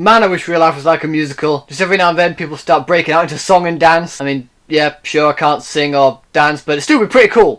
Man, I wish real life was like a musical. Just every now and then people start breaking out into song and dance. I mean, yeah, sure, I can't sing or dance, but it'd still be pretty cool.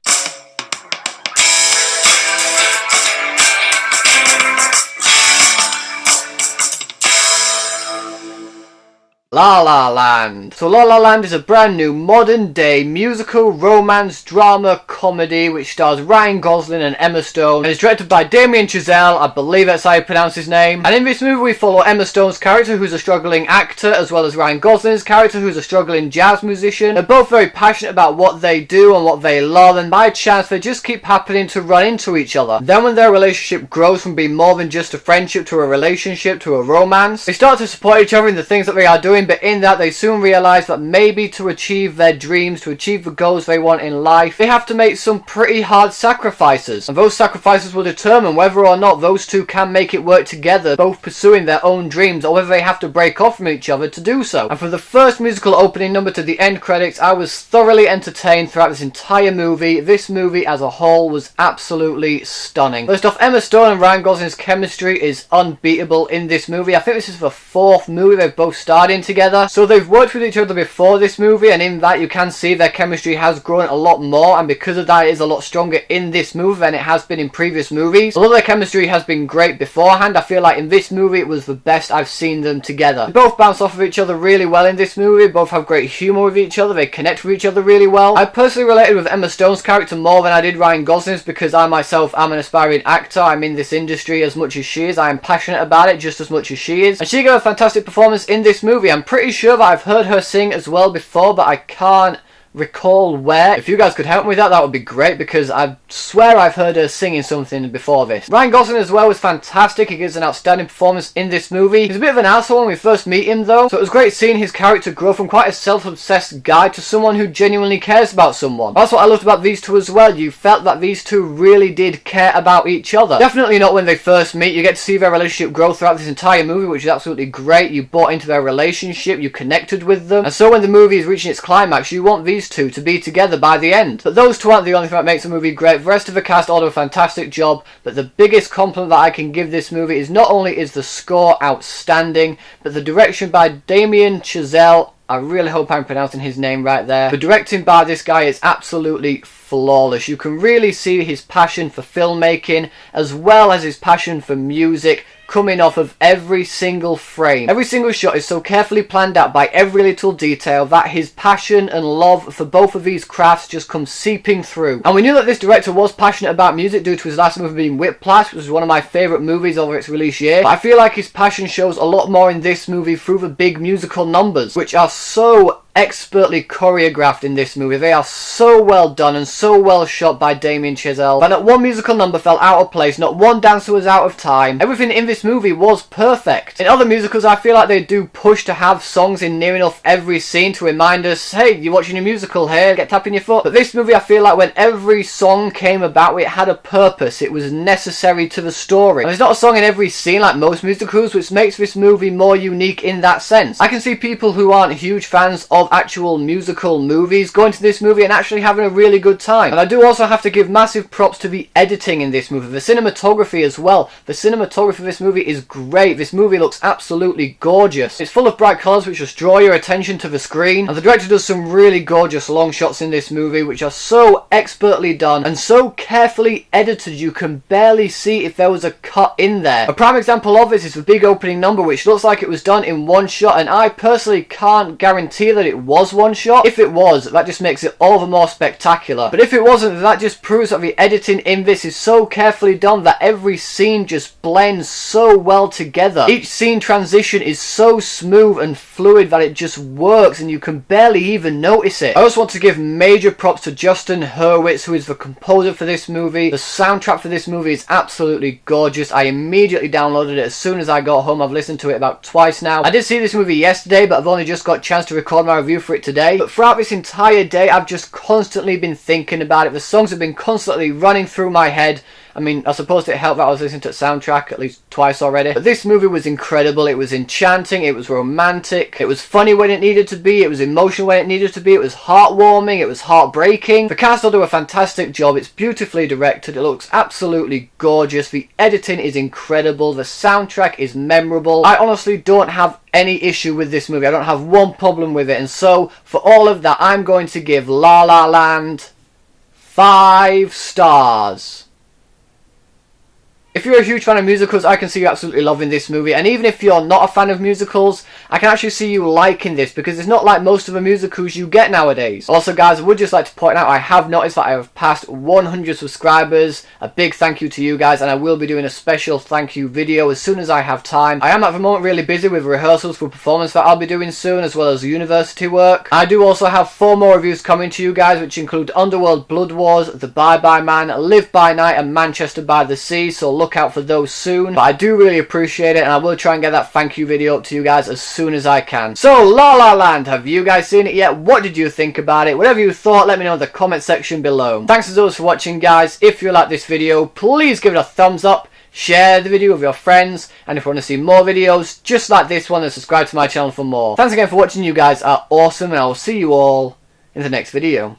La La Land. So La La Land is a brand new modern day musical, romance, drama, comedy which stars Ryan Gosling and Emma Stone and is directed by Damien Chazelle, I believe that's how you pronounce his name. And in this movie we follow Emma Stone's character, who's a struggling actor, as well as Ryan Gosling's character, who's a struggling jazz musician. They're both very passionate about what they do and what they love, and by chance they just keep happening to run into each other. Then when their relationship grows from being more than just a friendship to a relationship to a romance, they start to support each other in the things that they are doing, but in that they soon realise that maybe to achieve their dreams, to achieve the goals they want in life, they have to make some pretty hard sacrifices. And those sacrifices will determine whether or not those two can make it work together, both pursuing their own dreams, or whether they have to break off from each other to do so. And from the first musical opening number to the end credits, I was thoroughly entertained throughout this entire movie. This movie as a whole was absolutely stunning. First off, Emma Stone and Ryan Gosling's chemistry is unbeatable in this movie. I think this is the fourth movie they've both starred in together. So they've worked with each other before this movie, and in that you can see their chemistry has grown a lot more, and because of that it is a lot stronger in this movie than it has been in previous movies. Although their chemistry has been great beforehand, I feel like in this movie it was the best I've seen them together. They both bounce off of each other really well in this movie, both have great humour with each other, they connect with each other really well. I personally related with Emma Stone's character more than I did Ryan Gosling's, because I myself am an aspiring actor. I'm in this industry as much as she is. I am passionate about it just as much as she is, and she gave a fantastic performance in this movie. I'm pretty sure that I've heard her sing as well before, but I can't recall where. If you guys could help me with that, that would be great, because I swear I've heard her singing something before this. Ryan Gosling as well was fantastic. He gives an outstanding performance in this movie. He's a bit of an asshole when we first meet him though, so it was great seeing his character grow from quite a self-obsessed guy to someone who genuinely cares about someone. That's what I loved about these two as well. You felt that these two really did care about each other. Definitely not when they first meet. You get to see their relationship grow throughout this entire movie, which is absolutely great. You bought into their relationship, you connected with them, and so when the movie is reaching its climax, you want these two to be together by the end. But those two aren't the only thing that makes the movie great. The rest of the cast all do a fantastic job, but the biggest compliment that I can give this movie is not only is the score outstanding, but the direction by Damien Chazelle. I really hope I'm pronouncing his name right there. The directing by this guy is absolutely flawless. You can really see his passion for filmmaking as well as his passion for music coming off of every single frame. Every single shot is so carefully planned out by every little detail that his passion and love for both of these crafts just comes seeping through. And we knew that this director was passionate about music due to his last movie being Whiplash, which was one of my favourite movies over its release year. But I feel like his passion shows a lot more in this movie through the big musical numbers, which are so expertly choreographed in this movie. They are so well done and so well shot by Damien Chazelle that not one musical number fell out of place, not one dancer was out of time. Everything in this movie was perfect. In other musicals I feel like they do push to have songs in near enough every scene to remind us, hey, you're watching a musical here, get tapping your foot. But this movie I feel like when every song came about, it had a purpose, it was necessary to the story. And there's not a song in every scene like most musicals, which makes this movie more unique in that sense. I can see people who aren't huge fans of actual musical movies going to this movie and actually having a really good time. And I do also have to give massive props to the editing in this movie, the cinematography as well. The cinematography of this movie is great. This movie looks absolutely gorgeous. It's full of bright colours which just draw your attention to the screen, and the director does some really gorgeous long shots in this movie which are so expertly done and so carefully edited you can barely see if there was a cut in there. A prime example of this is the big opening number, which looks like it was done in one shot, and I personally can't guarantee that it was one shot. If it was, that just makes it all the more spectacular. But if it wasn't, that just proves that the editing in this is so carefully done that every scene just blends so well together. Each scene transition is so smooth and fluid that it just works and you can barely even notice it. I also want to give major props to Justin Hurwitz, who is the composer for this movie. The soundtrack for this movie is absolutely gorgeous. I immediately downloaded it as soon as I got home. I've listened to it about twice now. I did see this movie yesterday, but I've only just got a chance to record my review for it today. But throughout this entire day I've just constantly been thinking about it. The songs have been constantly running through my head I mean, I suppose it helped that I was listening to the soundtrack at least twice already. But this movie was incredible. It was enchanting. It was romantic. It was funny when it needed to be. It was emotional when it needed to be. It was heartwarming. It was heartbreaking. The cast all do a fantastic job. It's beautifully directed. It looks absolutely gorgeous. The editing is incredible. The soundtrack is memorable. I honestly don't have any issue with this movie. I don't have one problem with it. And so, for all of that, I'm going to give La La Land 5 stars. If you're a huge fan of musicals, I can see you absolutely loving this movie. And even if you're not a fan of musicals, I can actually see you liking this, because it's not like most of the musicals you get nowadays. Also guys, I would just like to point out, I have noticed that I have passed 100 subscribers. A big thank you to you guys, and I will be doing a special thank you video as soon as I have time. I am at the moment really busy with rehearsals for performance that I'll be doing soon, as well as university work. I do also have 4 more reviews coming to you guys, which include Underworld Blood Wars, The Bye Bye Man, Live by Night, and Manchester by the Sea, so look out for those soon. But I do really appreciate it, and I will try and get that thank you video up to you guys as soon as I can. So La La Land, have you guys seen it yet? What did you think about it? Whatever you thought, let me know in the comment section below. Thanks as always for watching guys. If you like this video, please give it a thumbs up, share the video with your friends, and if you want to see more videos just like this one, then subscribe to my channel for more. Thanks again for watching. You guys are awesome, and I will see you all in the next video.